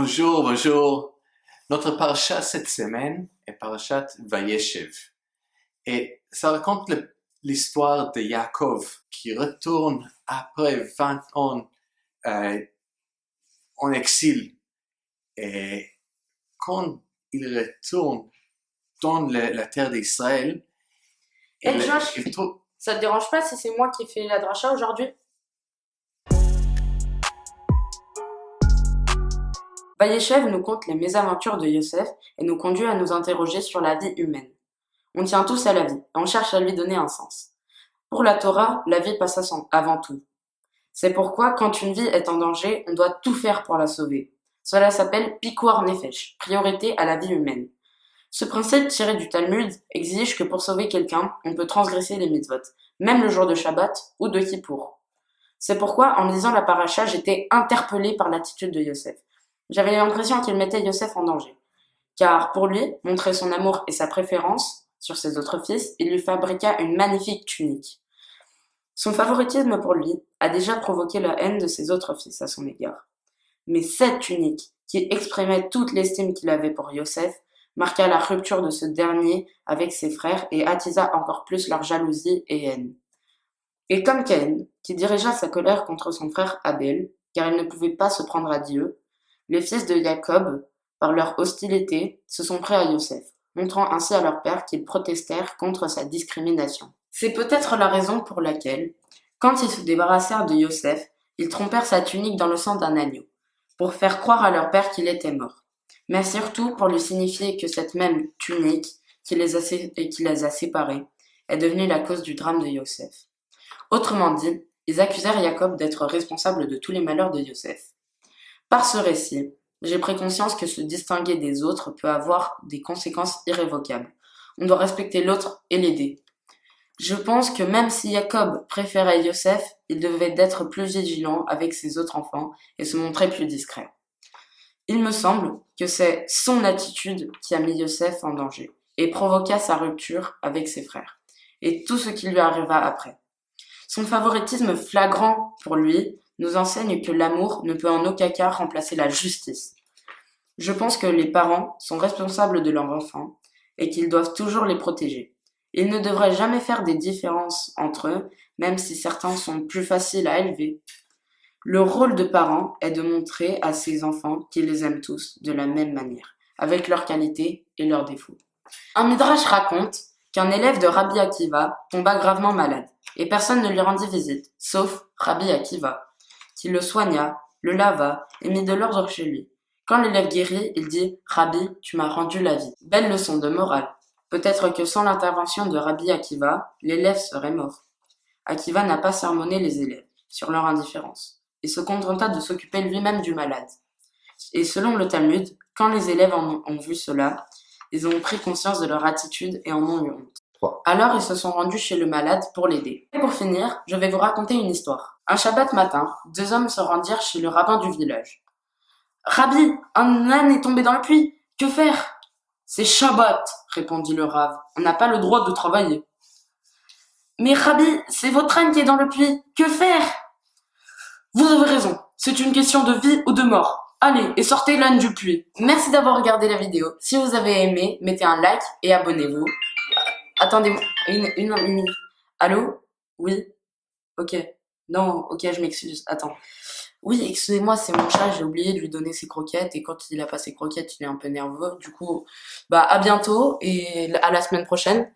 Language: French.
Bonjour, bonjour. Notre parasha cette semaine est parashat Vayeshev. Et ça raconte l'histoire de Yaakov qui retourne après 20 ans en exil. Et quand il retourne dans la terre d'Israël, Josh, il trouve... ça te dérange pas si c'est moi qui fais la dracha aujourd'hui? Vayeshev nous conte les mésaventures de Yosef et nous conduit à nous interroger sur la vie humaine. On tient tous à la vie et on cherche à lui donner un sens. Pour la Torah, la vie passe avant tout. C'est pourquoi, quand une vie est en danger, on doit tout faire pour la sauver. Cela s'appelle Pikuar Nefesh, priorité à la vie humaine. Ce principe tiré du Talmud exige que pour sauver quelqu'un, on peut transgresser les mitzvot, même le jour de Shabbat ou de Kippour. C'est pourquoi, en lisant la paracha, j'étais interpellée par l'attitude de Yosef. J'avais l'impression qu'il mettait Yosef en danger. Car pour lui, montrer son amour et sa préférence sur ses autres fils, il lui fabriqua une magnifique tunique. Son favoritisme pour lui a déjà provoqué la haine de ses autres fils à son égard. Mais cette tunique, qui exprimait toute l'estime qu'il avait pour Yosef, marqua la rupture de ce dernier avec ses frères et attisa encore plus leur jalousie et haine. Et comme Caïn, qui dirigea sa colère contre son frère Abel, car il ne pouvait pas se prendre à Dieu, les fils de Jacob, par leur hostilité, se sont pris à Yosef, montrant ainsi à leur père qu'ils protestèrent contre sa discrimination. C'est peut-être la raison pour laquelle, quand ils se débarrassèrent de Yosef, ils trompèrent sa tunique dans le sang d'un agneau, pour faire croire à leur père qu'il était mort, mais surtout pour lui signifier que cette même tunique qui les a séparés est devenue la cause du drame de Yosef. Autrement dit, ils accusèrent Jacob d'être responsable de tous les malheurs de Yosef. Par ce récit, j'ai pris conscience que se distinguer des autres peut avoir des conséquences irrévocables. On doit respecter l'autre et l'aider. Je pense que même si Jacob préférait Yosef, il devait être plus vigilant avec ses autres enfants et se montrer plus discret. Il me semble que c'est son attitude qui a mis Yosef en danger et provoqua sa rupture avec ses frères, et tout ce qui lui arriva après. Son favoritisme flagrant pour lui nous enseigne que l'amour ne peut en aucun cas remplacer la justice. Je pense que les parents sont responsables de leurs enfants et qu'ils doivent toujours les protéger. Ils ne devraient jamais faire des différences entre eux, même si certains sont plus faciles à élever. Le rôle de parent est de montrer à ses enfants qu'ils les aiment tous de la même manière, avec leurs qualités et leurs défauts. Un midrash raconte qu'un élève de Rabbi Akiva tomba gravement malade, et personne ne lui rendit visite, sauf Rabbi Akiva, qui le soigna, le lava et mit de l'ordre chez lui. Quand l'élève guérit, il dit « Rabbi, tu m'as rendu la vie ». Belle leçon de morale. Peut-être que sans l'intervention de Rabbi Akiva, l'élève serait mort. Akiva n'a pas sermonné les élèves sur leur indifférence. Il se contenta de s'occuper lui-même du malade. Et selon le Talmud, quand les élèves ont vu cela, ils ont pris conscience de leur attitude et en ont eu honte. Alors ils se sont rendus chez le malade pour l'aider. Et pour finir, je vais vous raconter une histoire. Un Shabbat matin, deux hommes se rendirent chez le rabbin du village. « Rabbi, un âne est tombé dans le puits, que faire ?»« C'est Shabbat, répondit le rave, on n'a pas le droit de travailler. »« Mais Rabbi, c'est votre âne qui est dans le puits, que faire ?»« Vous avez raison, c'est une question de vie ou de mort. Allez, et sortez l'âne du puits. » Merci d'avoir regardé la vidéo. Si vous avez aimé, mettez un like et abonnez-vous. Attendez-moi, une minute. Allô? Oui? Ok. Non, ok, je m'excuse. Attends. Oui, excusez-moi, c'est mon chat, j'ai oublié de lui donner ses croquettes et quand il a pas ses croquettes, il est un peu nerveux. Du coup, à bientôt et à la semaine prochaine.